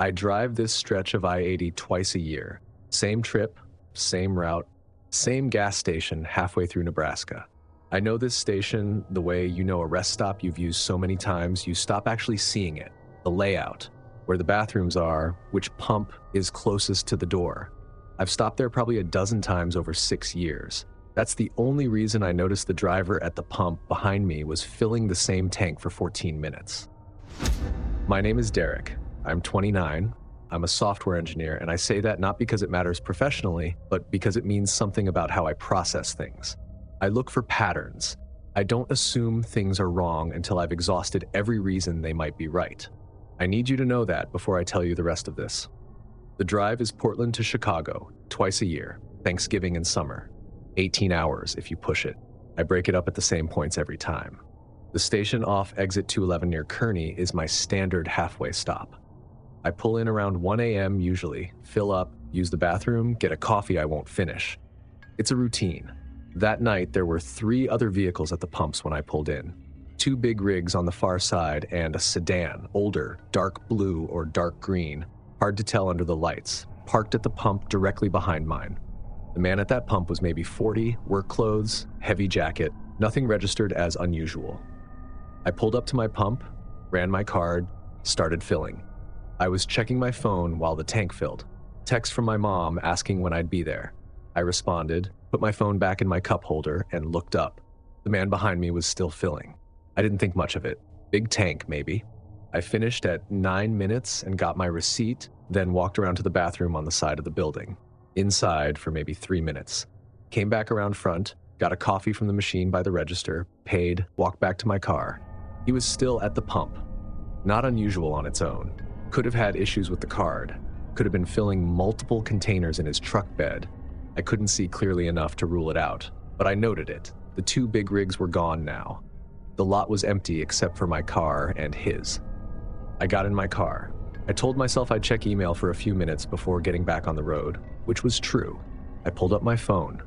I drive this stretch of I-80 twice a year. Same trip, same route, same gas station halfway through Nebraska. I know this station the way you know a rest stop you've used so many times you stop actually seeing it, the layout, where the bathrooms are, which pump is closest to the door. I've stopped there probably a dozen times over 6 years. That's the only reason I noticed the driver at the pump behind me was filling the same tank for 14 minutes. My name is Derek. I'm 29. I'm a software engineer, and I say that not because it matters professionally, but because it means something about how I process things. I look for patterns. I don't assume things are wrong until I've exhausted every reason they might be right. I need you to know that before I tell you the rest of this. The drive is Portland to Chicago, twice a year, Thanksgiving and summer. 18 hours if you push it. I break it up at the same points every time. The station off exit 211 near Kearney is my standard halfway stop. I pull in around 1 a.m. usually, fill up, use the bathroom, get a coffee I won't finish. It's a routine. That night, there were 3 other vehicles at the pumps when I pulled in. 2 big rigs on the far side and a sedan, older, dark blue or dark green, hard to tell under the lights, parked at the pump directly behind mine. The man at that pump was maybe 40, work clothes, heavy jacket, nothing registered as unusual. I pulled up to my pump, ran my card, started filling. I was checking my phone while the tank filled. Text from my mom asking when I'd be there. I responded, put my phone back in my cup holder, and looked up. The man behind me was still filling. I didn't think much of it. Big tank, maybe. I finished at 9 minutes and got my receipt, then walked around to the bathroom on the side of the building. Inside for maybe 3 minutes. Came back around front, got a coffee from the machine by the register, paid, walked back to my car. He was still at the pump. Not unusual on its own. Could have had issues with the card. Could have been filling multiple containers in his truck bed. I couldn't see clearly enough to rule it out, but I noted it. The 2 big rigs were gone now. The lot was empty except for my car and his. I got in my car. I told myself I'd check email for a few minutes before getting back on the road, which was true. I pulled up my phone,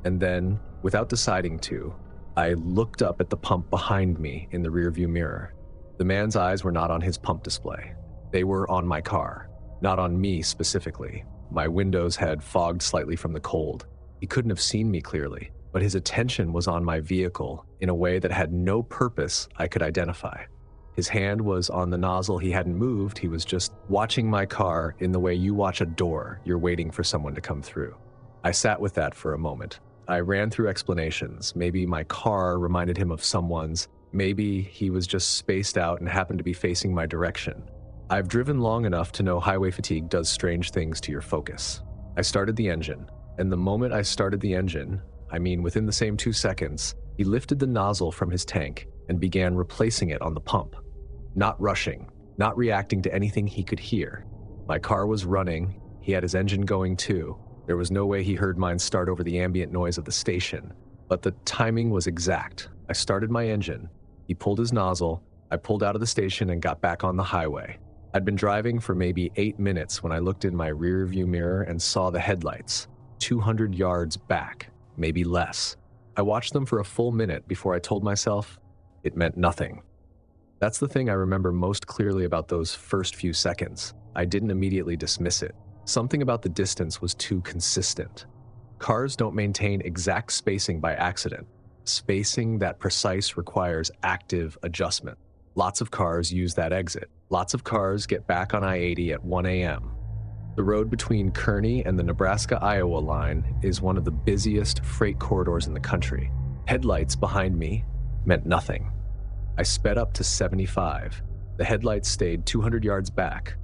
and then, without deciding to, I looked up at the pump behind me in the rearview mirror. The man's eyes were not on his pump display. They were on my car, not on me specifically. My windows had fogged slightly from the cold. He couldn't have seen me clearly, but his attention was on my vehicle in a way that had no purpose I could identify. His hand was on the nozzle he hadn't moved. He was just watching my car in the way you watch a door you're waiting for someone to come through. I sat with that for a moment. I ran through explanations. Maybe my car reminded him of someone's. Maybe he was just spaced out and happened to be facing my direction. I've driven long enough to know highway fatigue does strange things to your focus. I started the engine, and the moment I started the engine, I mean within the same 2 seconds, he lifted the nozzle from his tank and began replacing it on the pump. Not rushing, not reacting to anything he could hear. My car was running, he had his engine going too. There was no way he heard mine start over the ambient noise of the station, but the timing was exact. I started my engine, he pulled his nozzle, I pulled out of the station and got back on the highway. I'd been driving for maybe 8 minutes when I looked in my rearview mirror and saw the headlights, 200 yards back, maybe less. I watched them for a full minute before I told myself it meant nothing. That's the thing I remember most clearly about those first few seconds. I didn't immediately dismiss it. Something about the distance was too consistent. Cars don't maintain exact spacing by accident. Spacing that precise requires active adjustment. Lots of cars use that exit. Lots of cars get back on I-80 at 1 a.m. The road between Kearney and the Nebraska-Iowa line is one of the busiest freight corridors in the country. Headlights behind me meant nothing. I sped up to 75. The headlights stayed 200 yards back.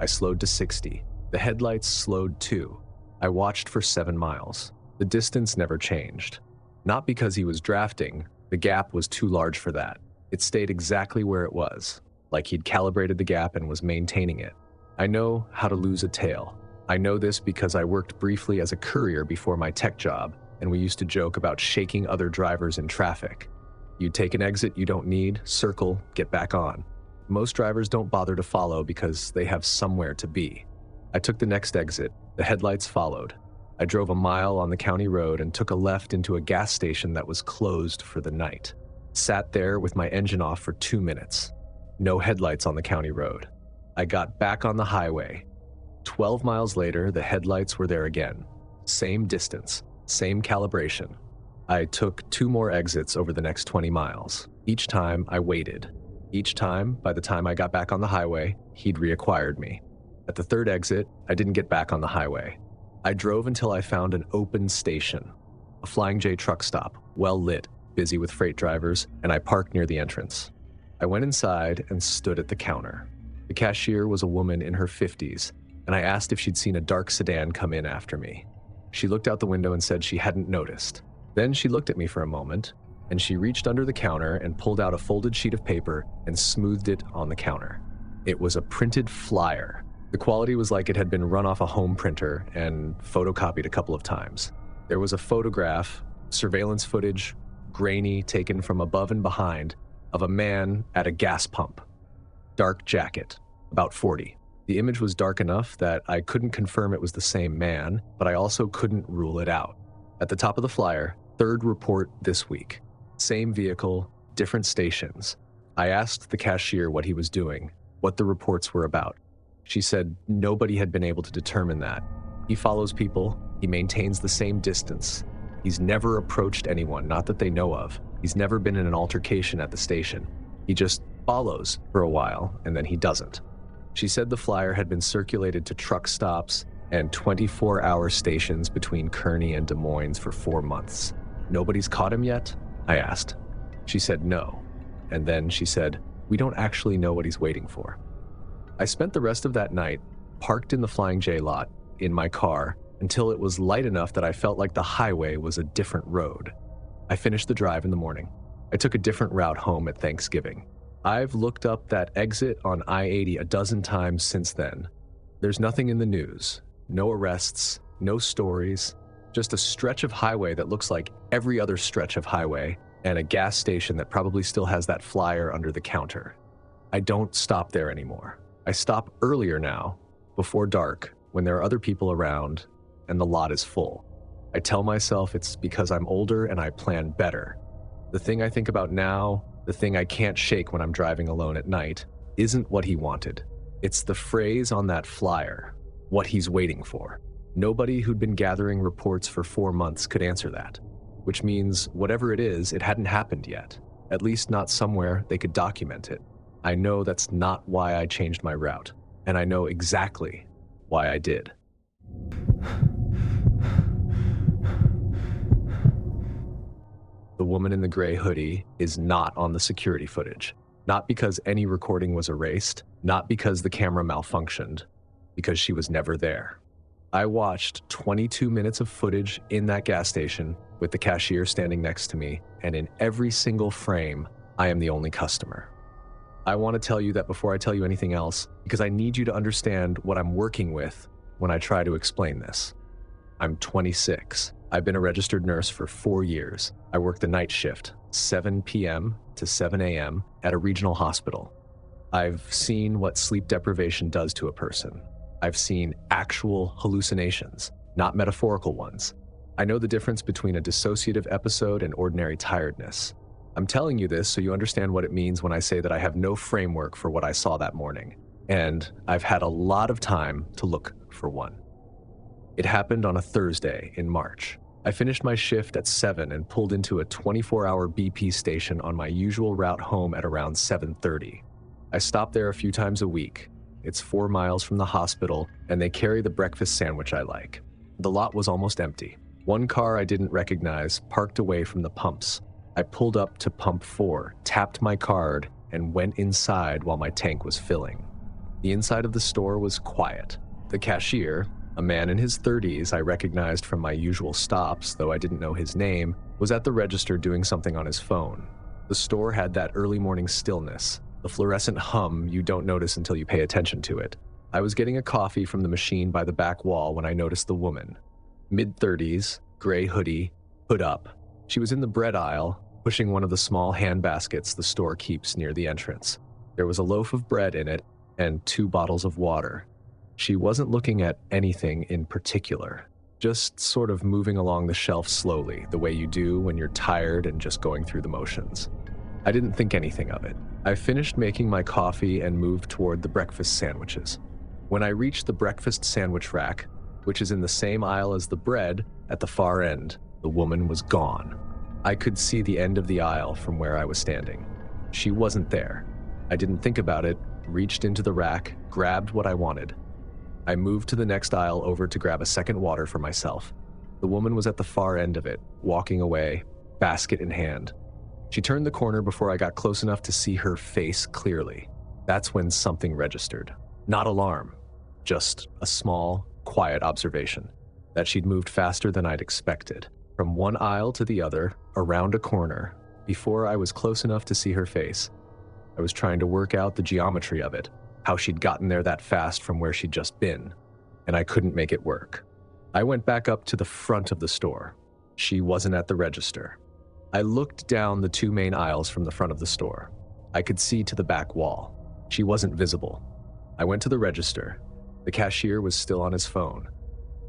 I slowed to 60. The headlights slowed too. I watched for 7 miles. The distance never changed. Not because he was drafting, the gap was too large for that. It stayed exactly where it was, like he'd calibrated the gap and was maintaining it. I know how to lose a tail. I know this because I worked briefly as a courier before my tech job, and we used to joke about shaking other drivers in traffic. You take an exit you don't need, circle, get back on. Most drivers don't bother to follow because they have somewhere to be. I took the next exit. The headlights followed. I drove a mile on the county road and took a left into a gas station that was closed for the night. Sat there with my engine off for 2 minutes. No headlights on the county road. I got back on the highway. 12 miles later, the headlights were there again. Same distance, same calibration. I took 2 more exits over the next 20 miles. Each time, I waited. Each time, by the time I got back on the highway, he'd reacquired me. At the 3rd exit, I didn't get back on the highway. I drove until I found an open station, a Flying J truck stop, well lit, busy with freight drivers, and I parked near the entrance. I went inside and stood at the counter. The cashier was a woman in her 50s, and I asked if she'd seen a dark sedan come in after me. She looked out the window and said she hadn't noticed. Then she looked at me for a moment, and she reached under the counter and pulled out a folded sheet of paper and smoothed it on the counter. It was a printed flyer. The quality was like it had been run off a home printer and photocopied a couple of times. There was a photograph, surveillance footage, grainy, taken from above and behind, of a man at a gas pump. Dark jacket, about 40. The image was dark enough that I couldn't confirm it was the same man, but I also couldn't rule it out. At the top of the flyer, 3rd report this week. Same vehicle, different stations. I asked the cashier what he was doing, what the reports were about. She said nobody had been able to determine that. He follows people, he maintains the same distance. He's never approached anyone, not that they know of. He's never been in an altercation at the station. He just follows for a while, and then he doesn't. She said the flyer had been circulated to truck stops and 24-hour stations between Kearney and Des Moines for 4 months. Nobody's caught him yet? I asked. She said no. And then she said, we don't actually know what he's waiting for. I spent the rest of that night parked in the Flying J lot in my car until it was light enough that I felt like the highway was a different road. I finished the drive in the morning. I took a different route home at Thanksgiving. I've looked up that exit on I-80 a dozen times since then. There's nothing in the news. No arrests, no stories, just a stretch of highway that looks like every other stretch of highway and a gas station that probably still has that flyer under the counter. I don't stop there anymore. I stop earlier now, before dark, when there are other people around and the lot is full. I tell myself it's because I'm older and I plan better. The thing I think about now, the thing I can't shake when I'm driving alone at night, isn't what he wanted. It's the phrase on that flyer, what he's waiting for. Nobody who'd been gathering reports for 4 months could answer that, which means whatever it is, it hadn't happened yet, at least not somewhere they could document it. I know that's not why I changed my route, and I know exactly why I did. The woman in the gray hoodie is not on the security footage. Not because any recording was erased, not because the camera malfunctioned, because she was never there. I watched 22 minutes of footage in that gas station with the cashier standing next to me, and in every single frame, I am the only customer. I want to tell you that before I tell you anything else, because I need you to understand what I'm working with when I try to explain this. I'm 26. I've been a registered nurse for 4 years. I work the night shift, 7 p.m. to 7 a.m. at a regional hospital. I've seen what sleep deprivation does to a person. I've seen actual hallucinations, not metaphorical ones. I know the difference between a dissociative episode and ordinary tiredness. I'm telling you this so you understand what it means when I say that I have no framework for what I saw that morning, and I've had a lot of time to look for one. It happened on a Thursday in March. I finished my shift at 7 and pulled into a 24-hour BP station on my usual route home at around 7:30. I stop there a few times a week. It's 4 miles from the hospital, and they carry the breakfast sandwich I like. The lot was almost empty. One car I didn't recognize parked away from the pumps. I pulled up to pump 4, tapped my card, and went inside while my tank was filling. The inside of the store was quiet. The cashier, a man in his 30s I recognized from my usual stops, though I didn't know his name, was at the register doing something on his phone. The store had that early morning stillness, the fluorescent hum you don't notice until you pay attention to it. I was getting a coffee from the machine by the back wall when I noticed the woman. Mid-30s, gray hoodie, hood up. She was in the bread aisle, pushing one of the small hand baskets the store keeps near the entrance. There was a loaf of bread in it and 2 bottles of water. She wasn't looking at anything in particular, just sort of moving along the shelf slowly, the way you do when you're tired and just going through the motions. I didn't think anything of it. I finished making my coffee and moved toward the breakfast sandwiches. When I reached the breakfast sandwich rack, which is in the same aisle as the bread at the far end, the woman was gone. I could see the end of the aisle from where I was standing. She wasn't there. I didn't think about it, reached into the rack, grabbed what I wanted. I moved to the next aisle over to grab a second water for myself. The woman was at the far end of it, walking away, basket in hand. She turned the corner before I got close enough to see her face clearly. That's when something registered. Not alarm, just a small, quiet observation that she'd moved faster than I'd expected. From one aisle to the other, around a corner, before I was close enough to see her face. I was trying to work out the geometry of it, how she'd gotten there that fast from where she'd just been, and I couldn't make it work. I went back up to the front of the store. She wasn't at the register. I looked down the two main aisles from the front of the store. I could see to the back wall. She wasn't visible. I went to the register. The cashier was still on his phone.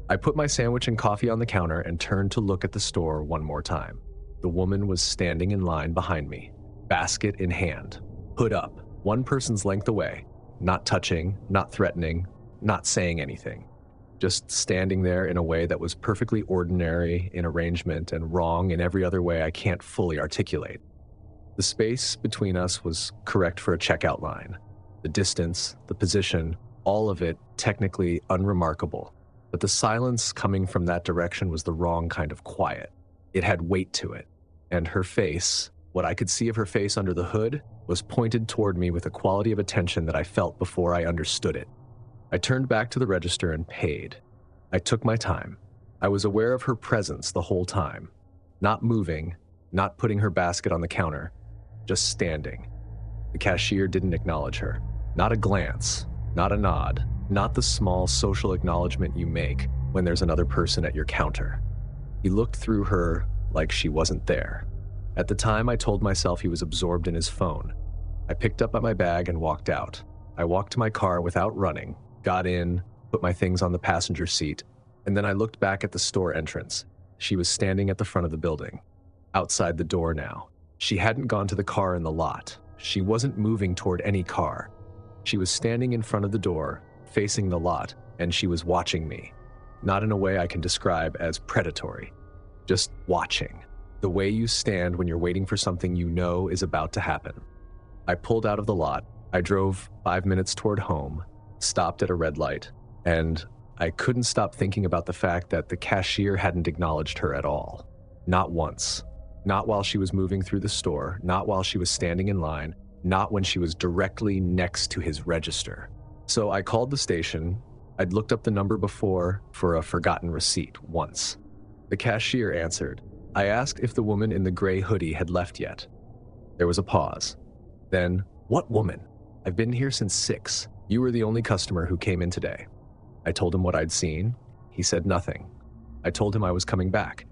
I put my sandwich and coffee on the counter and turned to look at the store one more time. The woman was standing in line behind me, basket in hand, hood up, one person's length away, not touching, not threatening, not saying anything. Just standing there in a way that was perfectly ordinary in arrangement and wrong in every other way I can't fully articulate. The space between us was correct for a checkout line. The distance, the position, all of it technically unremarkable. But the silence coming from that direction was the wrong kind of quiet. It had weight to it. And her face, what I could see of her face under the hood, was pointed toward me with a quality of attention that I felt before I understood it. I turned back to the register and paid. I took my time. I was aware of her presence the whole time. Not moving, not putting her basket on the counter, just standing. The cashier didn't acknowledge her. Not a glance, not a nod, not the small social acknowledgement you make when there's another person at your counter. He looked through her like she wasn't there. At the time, I told myself he was absorbed in his phone. I picked up my bag and walked out. I walked to my car without running, got in, put my things on the passenger seat, and then I looked back at the store entrance. She was standing at the front of the building, outside the door now. She hadn't gone to the car in the lot. She wasn't moving toward any car. She was standing in front of the door, facing the lot, and she was watching me. Not in a way I can describe as predatory, just watching. The way you stand when you're waiting for something you know is about to happen. I pulled out of the lot. I drove 5 minutes toward home, stopped at a red light, and I couldn't stop thinking about the fact that the cashier hadn't acknowledged her at all. Not once. Not while she was moving through the store, not while she was standing in line, not when she was directly next to his register. So I called the station. I'd looked up the number before for a forgotten receipt once. The cashier answered. I asked if the woman in the gray hoodie had left yet. There was a pause. Then, "What woman? I've been here since 6. You were the only customer who came in today." I told him what I'd seen. He said nothing. I told him I was coming back.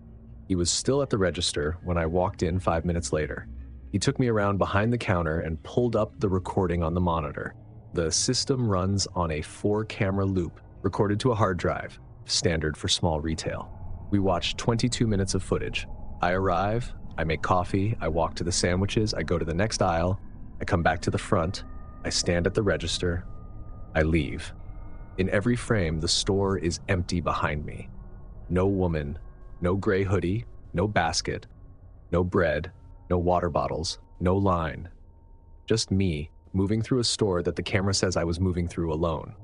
He was still at the register when I walked in 5 minutes later. He took me around behind the counter and pulled up the recording on the monitor. The system runs on a 4-camera loop, recorded to a hard drive, standard for small retail. We watched 22 minutes of footage. I arrive, I make coffee, I walk to the sandwiches, I go to the next aisle, I come back to the front, I stand at the register, I leave. In every frame, the store is empty behind me. No woman, no gray hoodie, no basket, no bread, no water bottles, no line. Just me, moving through a store that the camera says I was moving through alone.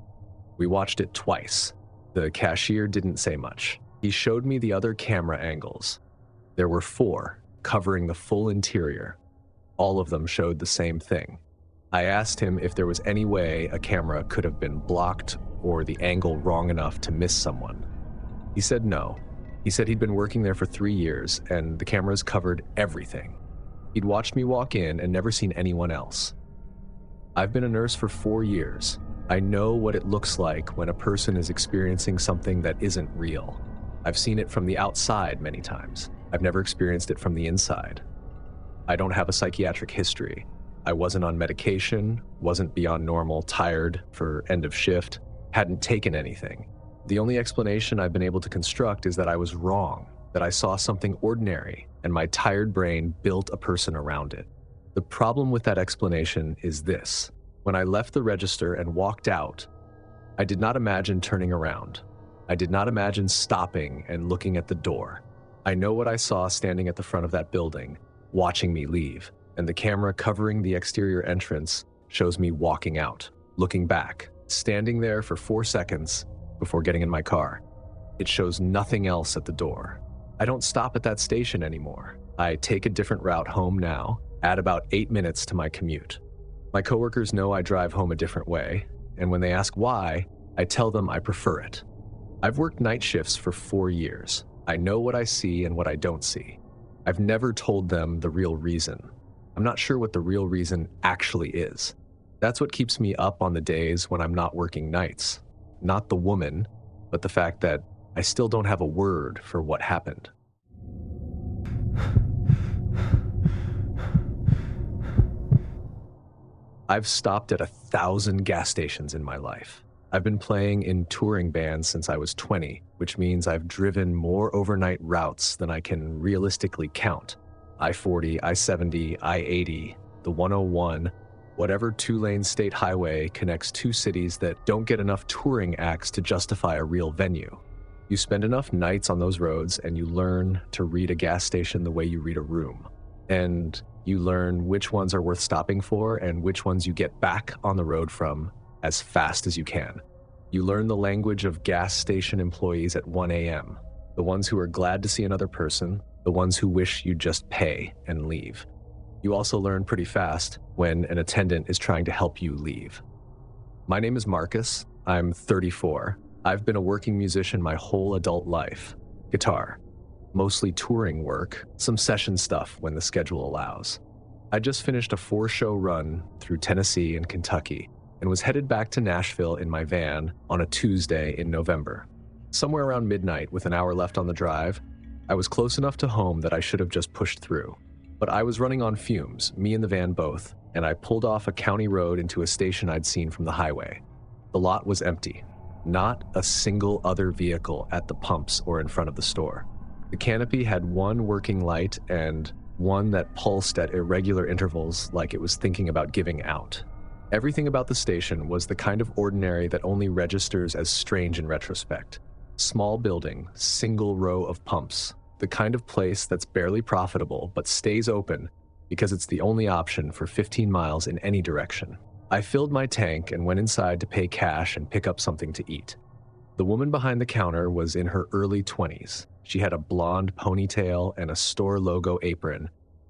We watched it twice. The cashier didn't say much. He showed me the other camera angles. There were 4, covering the full interior. All of them showed the same thing. I asked him if there was any way a camera could have been blocked or the angle wrong enough to miss someone. He said no. He said he'd been working there for 3 years and the cameras covered everything. He'd watched me walk in and never seen anyone else. I've been a nurse for 4 years. I know what it looks like when a person is experiencing something that isn't real. I've seen it from the outside many times. I've never experienced it from the inside. I don't have a psychiatric history. I wasn't on medication, wasn't beyond normal, tired for end of shift, hadn't taken anything. The only explanation I've been able to construct is that I was wrong, that I saw something ordinary and my tired brain built a person around it. The problem with that explanation is this. When I left the register and walked out, I did not imagine turning around. I did not imagine stopping and looking at the door. I know what I saw standing at the front of that building, watching me leave, and the camera covering the exterior entrance shows me walking out, looking back, standing there for 4 seconds before getting in my car. It shows nothing else at the door. I don't stop at that station anymore. I take a different route home now, add about 8 minutes to my commute. My coworkers know I drive home a different way, and when they ask why, I tell them I prefer it. I've worked night shifts for 4 years. I know what I see and what I don't see. I've never told them the real reason. I'm not sure what the real reason actually is. That's what keeps me up on the days when I'm not working nights. Not the woman, but the fact that I still don't have a word for what happened. I've stopped at 1,000 gas stations in my life. I've been playing in touring bands since I was 20, which means I've driven more overnight routes than I can realistically count. I-40, I-70, I-80, the 101, whatever two-lane state highway connects two cities that don't get enough touring acts to justify a real venue. You spend enough nights on those roads and you learn to read a gas station the way you read a room. And you learn which ones are worth stopping for and which ones you get back on the road from as fast as you can. You learn the language of gas station employees at 1 a.m., the ones who are glad to see another person, the ones who wish you'd just pay and leave. You also learn pretty fast when an attendant is trying to help you leave. My name is Marcus. I'm 34. I've been a working musician my whole adult life. Guitar. Mostly touring work, some session stuff when the schedule allows. I just finished a 4-show run through Tennessee and Kentucky and was headed back to Nashville in my van on a Tuesday in November. Somewhere around midnight, with an hour left on the drive, I was close enough to home that I should have just pushed through. But I was running on fumes, me and the van both, and I pulled off a county road into a station I'd seen from the highway. The lot was empty. Not a single other vehicle at the pumps or in front of the store. The canopy had one working light and one that pulsed at irregular intervals like it was thinking about giving out. Everything about the station was the kind of ordinary that only registers as strange in retrospect. Small building, single row of pumps, the kind of place that's barely profitable but stays open because it's the only option for 15 miles in any direction. I filled my tank and went inside to pay cash and pick up something to eat. The woman behind the counter was in her early 20s. She had a blonde ponytail and a store logo apron,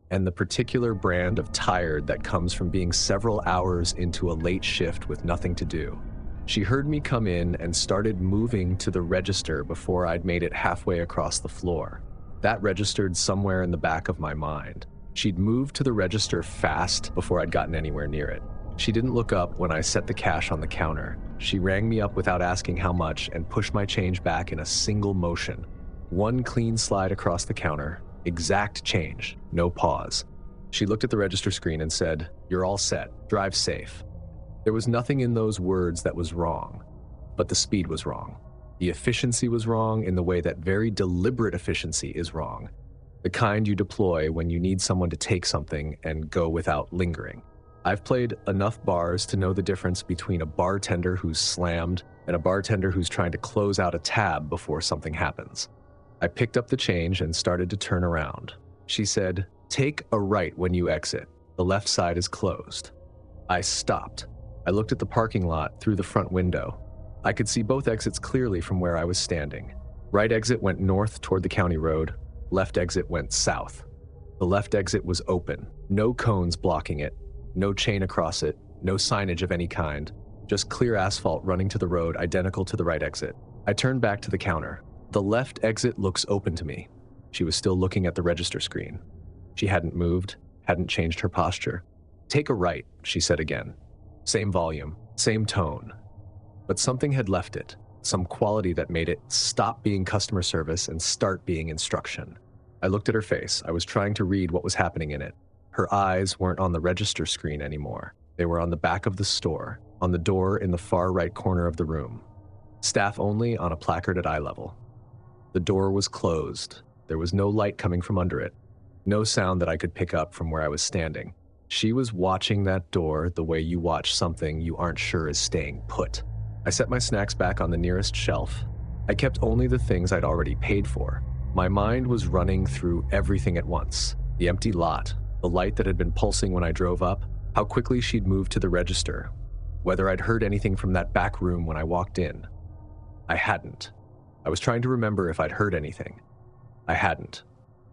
and the particular brand of tired that comes from being several hours into a late shift with nothing to do. She heard me come in and started moving to the register before I'd made it halfway across the floor. That registered somewhere in the back of my mind. She'd moved to the register fast before I'd gotten anywhere near it. She didn't look up when I set the cash on the counter. She rang me up without asking how much and pushed my change back in a single motion. One clean slide across the counter, exact change, no pause. She looked at the register screen and said, "You're all set, drive safe." There was nothing in those words that was wrong, but the speed was wrong. The efficiency was wrong in the way that very deliberate efficiency is wrong. The kind you deploy when you need someone to take something and go without lingering. I've played enough bars to know the difference between a bartender who's slammed and a bartender who's trying to close out a tab before something happens. I picked up the change and started to turn around. She said, "Take a right when you exit. The left side is closed." I stopped. I looked at the parking lot through the front window. I could see both exits clearly from where I was standing. Right exit went north toward the county road. Left exit went south. The left exit was open, no cones blocking it, no chain across it, no signage of any kind, just clear asphalt running to the road identical to the right exit. I turned back to the counter. The left exit looks open to me. She was still looking at the register screen. She hadn't moved, hadn't changed her posture. "Take a right," she said again. Same volume, same tone. But something had left it, some quality that made it stop being customer service and start being instruction. I looked at her face. I was trying to read what was happening in it. Her eyes weren't on the register screen anymore. They were on the back of the store, on the door in the far right corner of the room. Staff only on a placard at eye level. The door was closed. There was no light coming from under it. No sound that I could pick up from where I was standing. She was watching that door the way you watch something you aren't sure is staying put. I set my snacks back on the nearest shelf. I kept only the things I'd already paid for. My mind was running through everything at once. The empty lot, the light that had been pulsing when I drove up, how quickly she'd moved to the register, whether I'd heard anything from that back room when I walked in. I hadn't. I was trying to remember if I'd heard anything. I hadn't.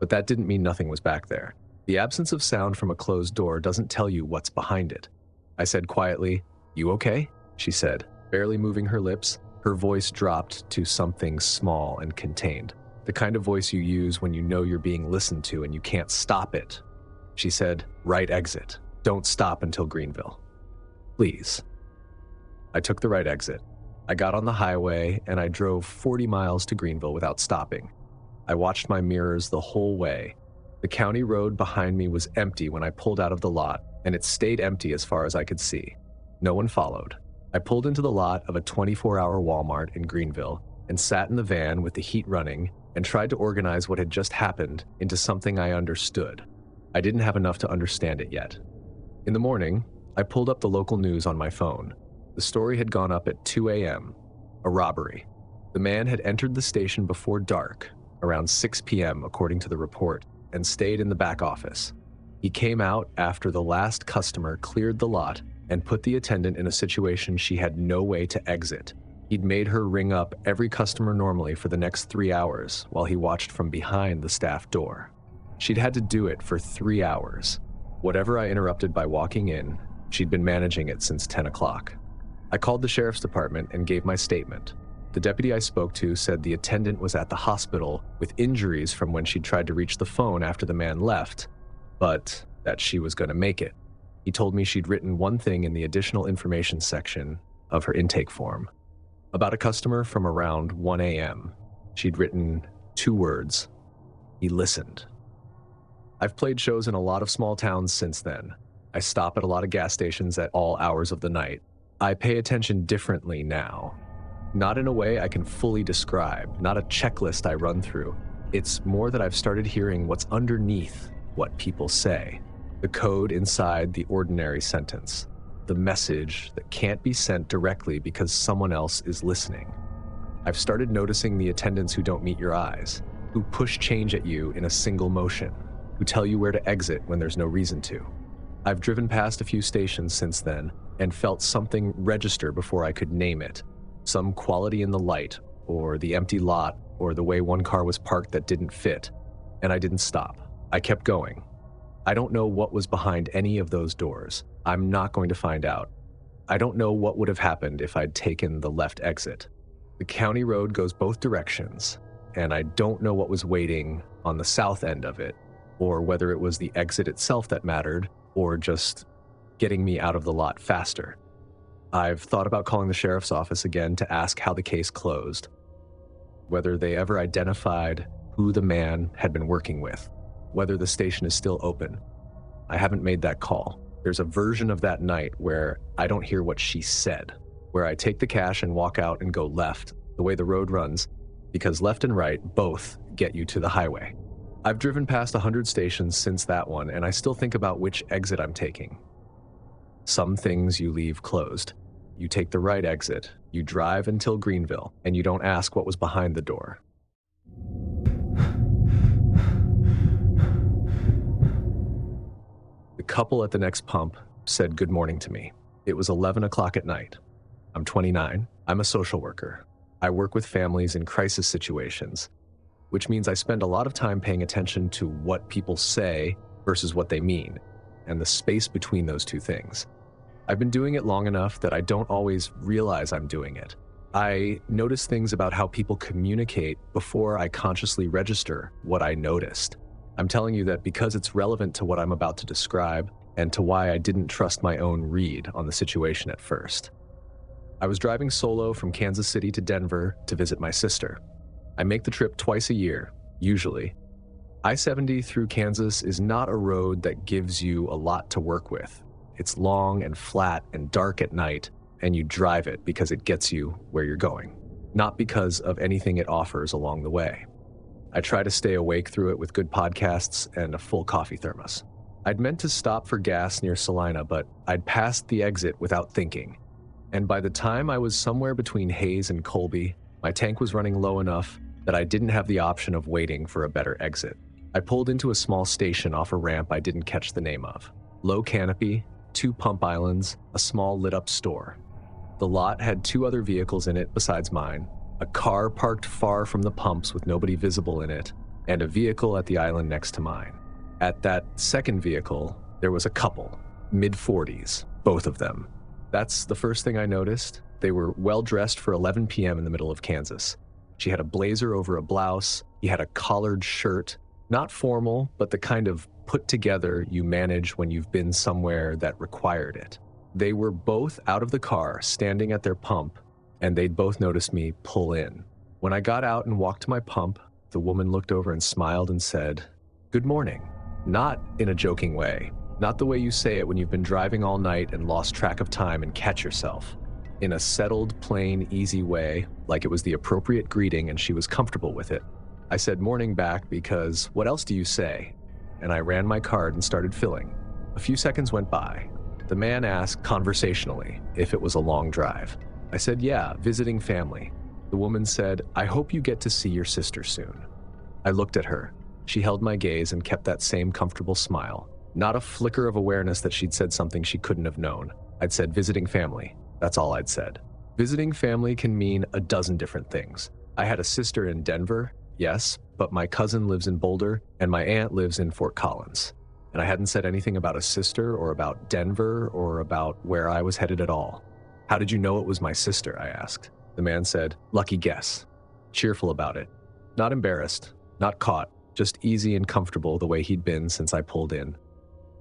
But that didn't mean nothing was back there. The absence of sound from a closed door doesn't tell you what's behind it. I said quietly, "You okay?" She said, barely moving her lips. Her voice dropped to something small and contained, the kind of voice you use when you know you're being listened to and you can't stop it. She said, "Right exit. Don't stop until Greenville. Please." I took the right exit. I got on the highway and I drove 40 miles to Greenville without stopping. I watched my mirrors the whole way. The county road behind me was empty when I pulled out of the lot, and it stayed empty as far as I could see. No one followed. I pulled into the lot of a 24-hour Walmart in Greenville and sat in the van with the heat running and tried to organize what had just happened into something I understood. I didn't have enough to understand it yet. In the morning, I pulled up the local news on my phone. The story had gone up at 2 a.m., a robbery. The man had entered the station before dark, around 6 p.m. according to the report, and stayed in the back office. He came out after the last customer cleared the lot and put the attendant in a situation she had no way to exit. He'd made her ring up every customer normally for the next 3 hours while he watched from behind the staff door. She'd had to do it for 3 hours. Whatever I interrupted by walking in, she'd been managing it since 10 o'clock. I called the sheriff's department and gave my statement. The deputy I spoke to said the attendant was at the hospital with injuries from when she'd tried to reach the phone after the man left, but that she was going to make it. He told me she'd written one thing in the additional information section of her intake form. About a customer from around 1 a.m. She'd written 2 words. He listened. I've played shows in a lot of small towns since then. I stop at a lot of gas stations at all hours of the night. I pay attention differently now. Not in a way I can fully describe, not a checklist I run through. It's more that I've started hearing what's underneath what people say, the code inside the ordinary sentence, the message that can't be sent directly because someone else is listening. I've started noticing the attendants who don't meet your eyes, who push change at you in a single motion, who tell you where to exit when there's no reason to. I've driven past a few stations since then and felt something register before I could name it. Some quality in the light, or the empty lot, or the way one car was parked that didn't fit. And I didn't stop. I kept going. I don't know what was behind any of those doors. I'm not going to find out. I don't know what would have happened if I'd taken the left exit. The county road goes both directions, and I don't know what was waiting on the south end of it, or whether it was the exit itself that mattered, or just getting me out of the lot faster. I've thought about calling the sheriff's office again to ask how the case closed, whether they ever identified who the man had been working with, whether the station is still open. I haven't made that call. There's a version of that night where I don't hear what she said, where I take the cash and walk out and go left, the way the road runs, because left and right both get you to the highway. I've driven past 100 stations since that one, and I still think about which exit I'm taking. Some things you leave closed. You take the right exit, you drive until Greenville, and you don't ask what was behind the door. The couple at the next pump said good morning to me. It was 11 o'clock at night. I'm 29. I'm a social worker. I work with families in crisis situations, which means I spend a lot of time paying attention to what people say versus what they mean, and the space between those two things. I've been doing it long enough that I don't always realize I'm doing it. I notice things about how people communicate before I consciously register what I noticed. I'm telling you that because it's relevant to what I'm about to describe and to why I didn't trust my own read on the situation at first. I was driving solo from Kansas City to Denver to visit my sister. I make the trip twice a year, usually. I-70 through Kansas is not a road that gives you a lot to work with. It's long and flat and dark at night, and you drive it because it gets you where you're going, not because of anything it offers along the way. I try to stay awake through it with good podcasts and a full coffee thermos. I'd meant to stop for gas near Salina, but I'd passed the exit without thinking. And by the time I was somewhere between Hayes and Colby, my tank was running low enough that I didn't have the option of waiting for a better exit. I pulled into a small station off a ramp I didn't catch the name of. Low canopy, 2 pump islands, a small lit-up store. The lot had 2 other vehicles in it besides mine, a car parked far from the pumps with nobody visible in it, and a vehicle at the island next to mine. At that second vehicle, there was a couple, mid-40s, both of them. That's the first thing I noticed. They were well-dressed for 11 p.m. in the middle of Kansas. She had a blazer over a blouse. He had a collared shirt. Not formal, but the kind of put-together you manage when you've been somewhere that required it. They were both out of the car, standing at their pump, and they'd both noticed me pull in. When I got out and walked to my pump, the woman looked over and smiled and said, "Good morning." Not in a joking way. Not the way you say it when you've been driving all night and lost track of time and catch yourself. In a settled, plain, easy way, like it was the appropriate greeting and she was comfortable with it. I said morning back because what else do you say? And I ran my card and started filling. A few seconds went by. The man asked conversationally if it was a long drive. I said, yeah, visiting family. The woman said, I hope you get to see your sister soon. I looked at her. She held my gaze and kept that same comfortable smile. Not a flicker of awareness that she'd said something she couldn't have known. I'd said visiting family. That's all I'd said. Visiting family can mean a dozen different things. I had a sister in Denver, yes, but my cousin lives in Boulder and my aunt lives in Fort Collins. And I hadn't said anything about a sister or about Denver or about where I was headed at all. How did you know it was my sister? I asked. The man said, lucky guess. Cheerful about it. Not embarrassed, not caught, just easy and comfortable the way he'd been since I pulled in.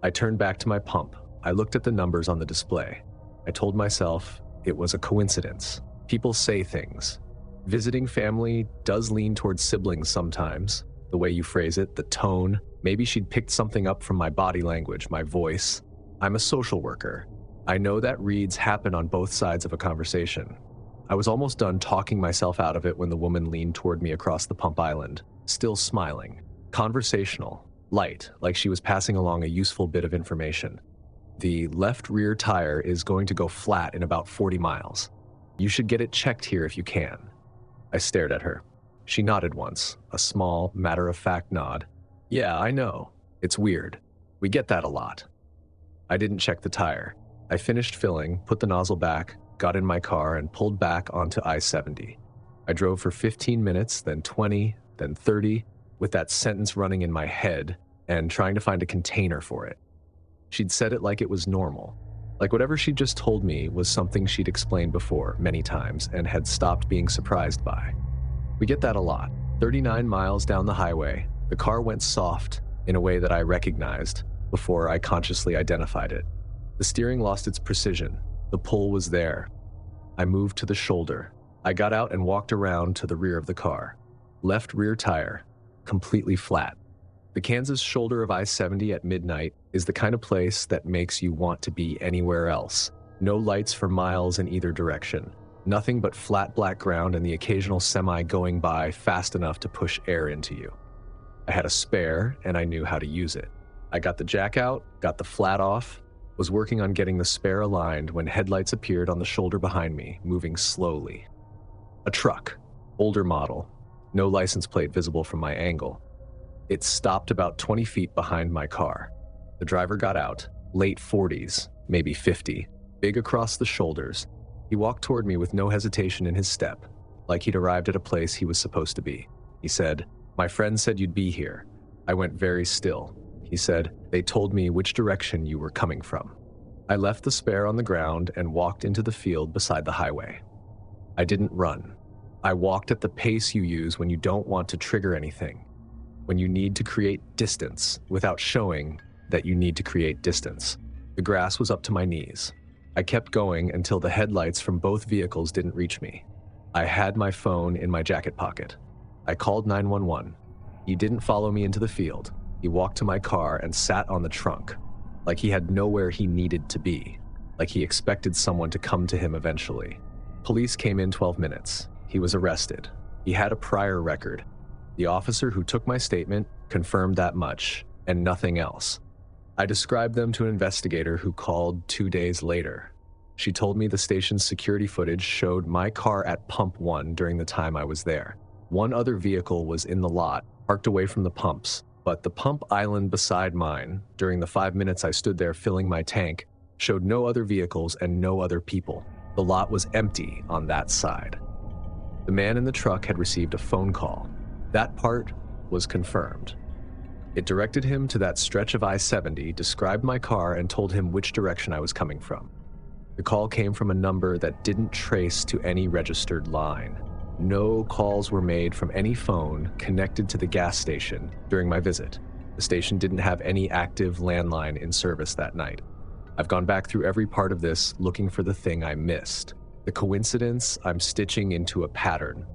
I turned back to my pump. I looked at the numbers on the display. I told myself it was a coincidence. People say things. Visiting family does lean towards siblings sometimes. The way you phrase it, the tone. Maybe she'd picked something up from my body language, my voice. I'm a social worker. I know that reads happen on both sides of a conversation. I was almost done talking myself out of it when the woman leaned toward me across the pump island, still smiling. Conversational. Light, like she was passing along a useful bit of information. The left rear tire is going to go flat in about 40 miles. You should get it checked here if you can. I stared at her. She nodded once, a small, matter-of-fact nod. Yeah, I know. It's weird. We get that a lot. I didn't check the tire. I finished filling, put the nozzle back, got in my car, and pulled back onto I-70. I drove for 15 minutes, then 20, then 30, with that sentence running in my head and trying to find a container for it. She'd said it like it was normal, like whatever she'd just told me was something she'd explained before many times and had stopped being surprised by. We get that a lot. 39 miles down the highway, the car went soft in a way that I recognized before I consciously identified it. The steering lost its precision. The pull was there. I moved to the shoulder. I got out and walked around to the rear of the car. Left rear tire, completely flat. The Kansas shoulder of I-70 at midnight is the kind of place that makes you want to be anywhere else. No lights for miles in either direction. Nothing but flat black ground and the occasional semi going by fast enough to push air into you. I had a spare and I knew how to use it. I got the jack out, got the flat off, was working on getting the spare aligned when headlights appeared on the shoulder behind me, moving slowly. A truck, older model, no license plate visible from my angle. It stopped about 20 feet behind my car. The driver got out, late 40s, maybe 50, big across the shoulders. He walked toward me with no hesitation in his step, like he'd arrived at a place he was supposed to be. He said, "My friend said you'd be here." I went very still. He said, "They told me which direction you were coming from." I left the spare on the ground and walked into the field beside the highway. I didn't run. I walked at the pace you use when you don't want to trigger anything, when you need to create distance without showing that you need to create distance. The grass was up to my knees. I kept going until the headlights from both vehicles didn't reach me. I had my phone in my jacket pocket. I called 911. He didn't follow me into the field. He walked to my car and sat on the trunk, like he had nowhere he needed to be, like he expected someone to come to him eventually. Police came in 12 minutes. He was arrested. He had a prior record. The officer who took my statement confirmed that much, and nothing else. I described them to an investigator who called 2 days later. She told me the station's security footage showed my car at Pump 1 during the time I was there. One other vehicle was in the lot, parked away from the pumps, but the pump island beside mine, during the 5 minutes I stood there filling my tank, showed no other vehicles and no other people. The lot was empty on that side. The man in the truck had received a phone call. That part was confirmed. It directed him to that stretch of I-70, described my car, and told him which direction I was coming from. The call came from a number that didn't trace to any registered line. No calls were made from any phone connected to the gas station during my visit. The station didn't have any active landline in service that night. I've gone back through every part of this looking for the thing I missed. The coincidence I'm stitching into a pattern.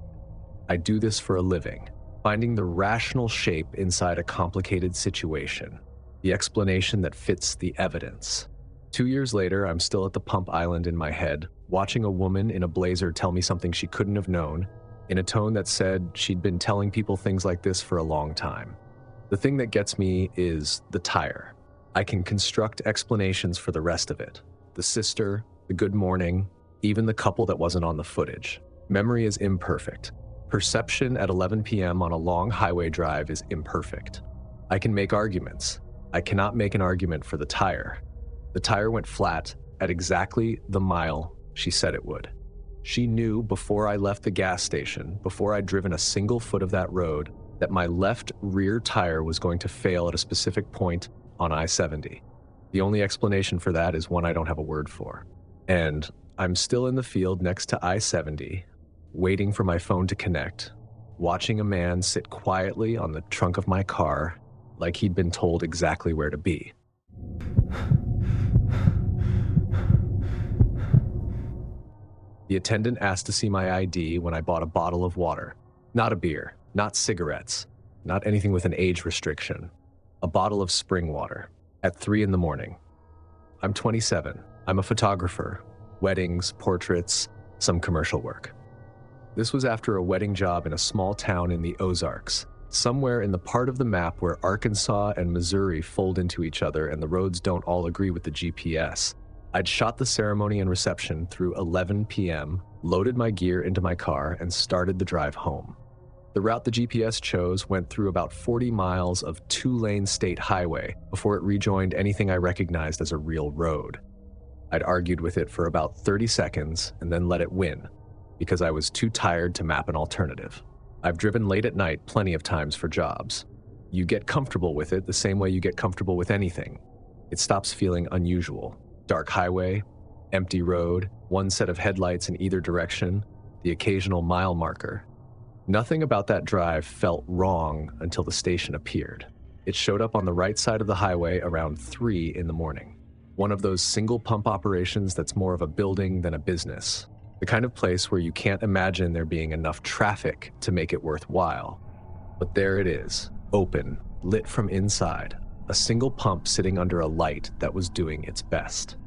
I do this for a living, finding the rational shape inside a complicated situation, the explanation that fits the evidence. 2 years later, I'm still at the pump island in my head, watching a woman in a blazer tell me something she couldn't have known, in a tone that said she'd been telling people things like this for a long time. The thing that gets me is the tire. I can construct explanations for the rest of it. The sister, the good morning, even the couple that wasn't on the footage. Memory is imperfect. Perception at 11 p.m. on a long highway drive is imperfect. I can make arguments. I cannot make an argument for the tire. The tire went flat at exactly the mile she said it would. She knew before I left the gas station, before I'd driven a single foot of that road, that my left rear tire was going to fail at a specific point on I-70. The only explanation for that is one I don't have a word for. And I'm still in the field next to I-70, waiting for my phone to connect, watching a man sit quietly on the trunk of my car like he'd been told exactly where to be. The attendant asked to see my ID when I bought a bottle of water. Not a beer, not cigarettes, not anything with an age restriction. A bottle of spring water at 3 in the morning. I'm 27. I'm a photographer. Weddings, portraits, some commercial work. This was after a wedding job in a small town in the Ozarks, somewhere in the part of the map where Arkansas and Missouri fold into each other and the roads don't all agree with the GPS. I'd shot the ceremony and reception through 11 p.m., loaded my gear into my car, and started the drive home. The route the GPS chose went through about 40 miles of 2-lane state highway before it rejoined anything I recognized as a real road. I'd argued with it for about 30 seconds and then let it win, because I was too tired to map an alternative. I've driven late at night plenty of times for jobs. You get comfortable with it the same way you get comfortable with anything. It stops feeling unusual. Dark highway, empty road, one set of headlights in either direction, the occasional mile marker. Nothing about that drive felt wrong until the station appeared. It showed up on the right side of the highway around 3 in the morning. One of those single pump operations that's more of a building than a business. The kind of place where you can't imagine there being enough traffic to make it worthwhile. But there it is, open, lit from inside. A single pump sitting under a light that was doing its best.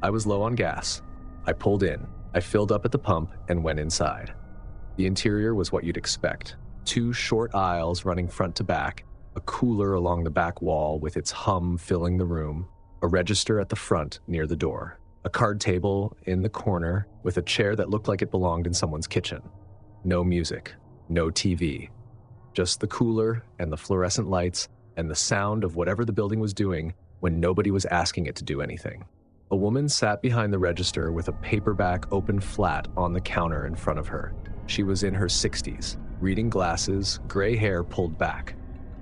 I was low on gas. I pulled in. I filled up at the pump and went inside. The interior was what you'd expect. 2 short aisles running front to back, a cooler along the back wall with its hum filling the room, a register at the front near the door, a card table in the corner with a chair that looked like it belonged in someone's kitchen. No music, no TV, just the cooler and the fluorescent lights and the sound of whatever the building was doing when nobody was asking it to do anything. A woman sat behind the register with a paperback open flat on the counter in front of her. She was in her 60s, reading glasses, gray hair pulled back.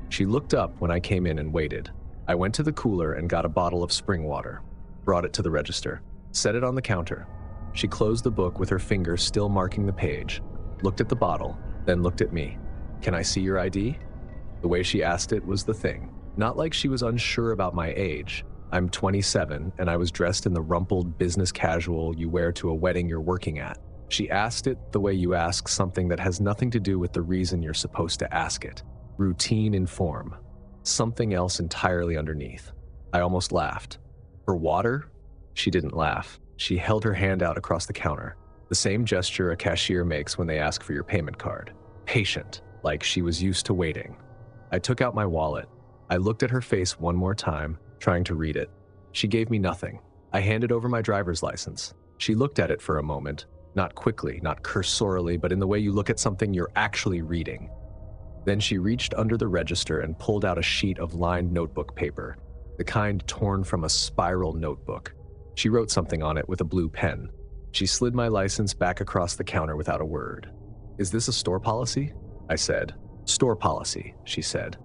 She looked up when I came in and waited. I went to the cooler and got a bottle of spring water, brought it to the register, set it on the counter. She closed the book with her finger still marking the page, looked at the bottle, then looked at me. "Can I see your ID?" The way she asked it was the thing. Not like she was unsure about my age. I'm 27, and I was dressed in the rumpled business casual you wear to a wedding you're working at. She asked it the way you ask something that has nothing to do with the reason you're supposed to ask it. Routine in form. Something else entirely underneath. I almost laughed. For water? She didn't laugh. She held her hand out across the counter. The same gesture a cashier makes when they ask for your payment card. Patient, like she was used to waiting. I took out my wallet. I looked at her face one more time, trying to read it. She gave me nothing. I handed over my driver's license. She looked at it for a moment, not quickly, not cursorily, but in the way you look at something you're actually reading. Then she reached under the register and pulled out a sheet of lined notebook paper, the kind torn from a spiral notebook. She wrote something on it with a blue pen. She slid my license back across the counter without a word. "Is this a store policy?" I said. "Store policy," she said.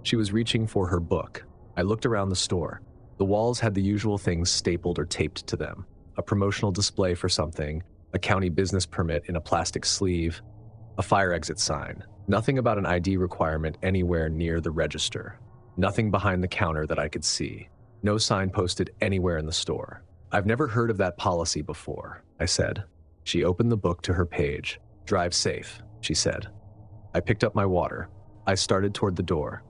She was reaching for her book. I looked around the store. The walls had the usual things stapled or taped to them. A promotional display for something, a county business permit in a plastic sleeve, a fire exit sign. Nothing about an ID requirement anywhere near the register. Nothing behind the counter that I could see. No sign posted anywhere in the store. "I've never heard of that policy before," I said. She opened the book to her page. "Drive safe," she said. I picked up my water. I started toward the door.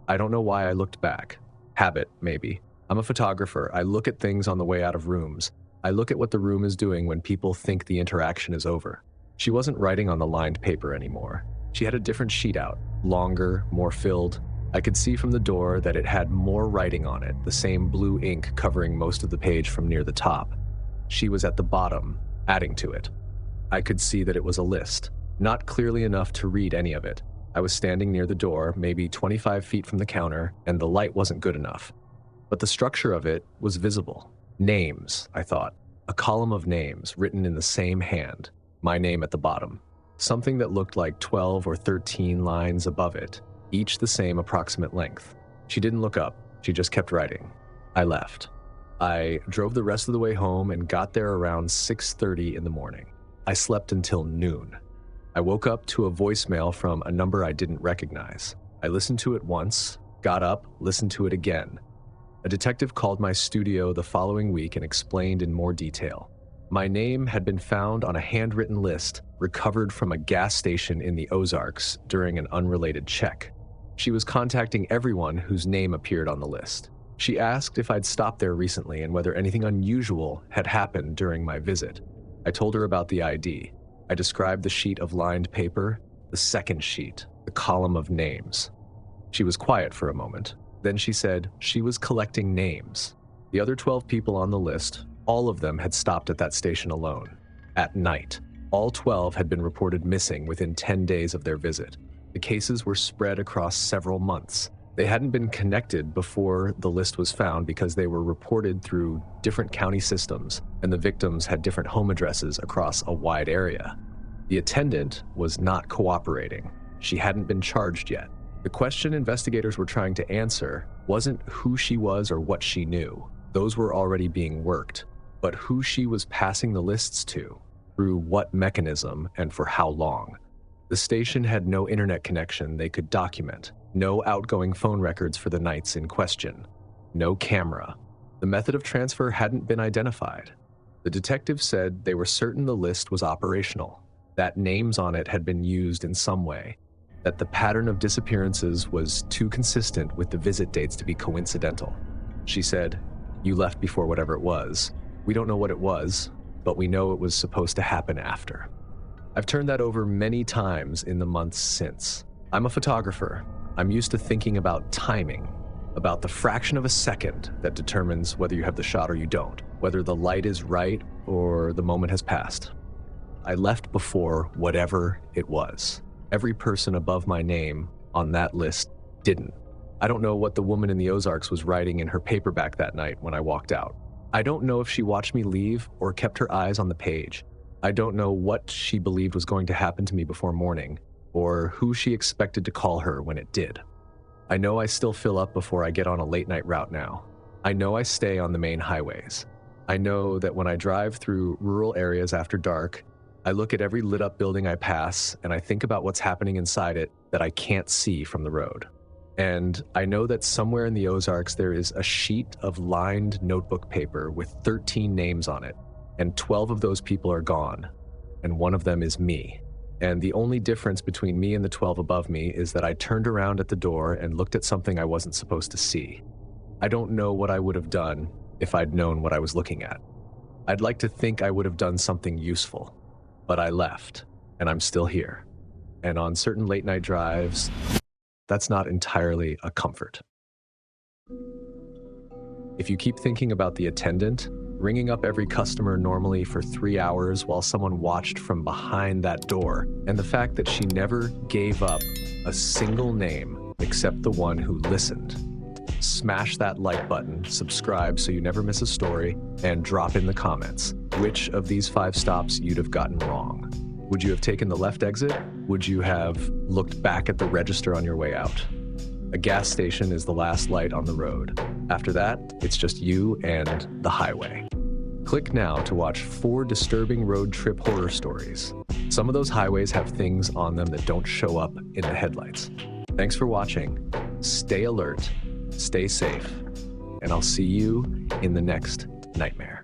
I don't know why I looked back. Habit, maybe. I'm a photographer. I look at things on the way out of rooms. I look at what the room is doing when people think the interaction is over. She wasn't writing on the lined paper anymore. She had a different sheet out, longer, more filled. I could see from the door that it had more writing on it, the same blue ink covering most of the page from near the top. She was at the bottom, adding to it. I could see that it was a list, not clearly enough to read any of it. I was standing near the door, maybe 25 feet from the counter, and the light wasn't good enough. But the structure of it was visible. Names, I thought. A column of names written in the same hand. My name at the bottom. Something that looked like 12 or 13 lines above it, each the same approximate length. She didn't look up. She just kept writing. I left. I drove the rest of the way home and got there around 6:30 in the morning. I slept until noon. I woke up to a voicemail from a number I didn't recognize. I listened to it once, got up, listened to it again. A detective called my studio the following week and explained in more detail. My name had been found on a handwritten list recovered from a gas station in the Ozarks during an unrelated check. She was contacting everyone whose name appeared on the list. She asked if I'd stopped there recently and whether anything unusual had happened during my visit. I told her about the ID. I described the sheet of lined paper, the second sheet, the column of names. She was quiet for a moment. Then she said she was collecting names. The other 12 people on the list, all of them had stopped at that station alone. At night, all 12 had been reported missing within 10 days of their visit. The cases were spread across several months. They hadn't been connected before the list was found because they were reported through different county systems, and the victims had different home addresses across a wide area. The attendant was not cooperating. She hadn't been charged yet. The question investigators were trying to answer wasn't who she was or what she knew. Those were already being worked. But who she was passing the lists to, through what mechanism, and for how long. The station had no internet connection they could document, no outgoing phone records for the nights in question, no camera. The method of transfer hadn't been identified. The detective said they were certain the list was operational, that names on it had been used in some way, that the pattern of disappearances was too consistent with the visit dates to be coincidental. She said, "You left before whatever it was. We don't know what it was, but we know it was supposed to happen after." I've turned that over many times in the months since. I'm a photographer. I'm used to thinking about timing, about the fraction of a second that determines whether you have the shot or you don't, whether the light is right or the moment has passed. I left before whatever it was. Every person above my name on that list didn't. I don't know what the woman in the Ozarks was writing in her paperback that night when I walked out. I don't know if she watched me leave or kept her eyes on the page. I don't know what she believed was going to happen to me before morning, or who she expected to call her when it did. I know I still fill up before I get on a late-night route now. I know I stay on the main highways. I know that when I drive through rural areas after dark, I look at every lit-up building I pass, and I think about what's happening inside it that I can't see from the road. And I know that somewhere in the Ozarks there is a sheet of lined notebook paper with 13 names on it, and 12 of those people are gone, and one of them is me. And the only difference between me and the 12 above me is that I turned around at the door and looked at something I wasn't supposed to see. I don't know what I would have done if I'd known what I was looking at. I'd like to think I would have done something useful, but I left, and I'm still here. And on certain late-night drives, that's not entirely a comfort. If you keep thinking about the attendant, ringing up every customer normally for 3 hours while someone watched from behind that door, and the fact that she never gave up a single name except the one who listened. Smash that like button, subscribe so you never miss a story, and drop in the comments which of these 5 stops you'd have gotten wrong. Would you have taken the left exit? Would you have looked back at the register on your way out? A gas station is the last light on the road. After that, it's just you and the highway. Click now to watch 4 disturbing road trip horror stories. Some of those highways have things on them that don't show up in the headlights. Thanks for watching. Stay alert, stay safe, and I'll see you in the next nightmare.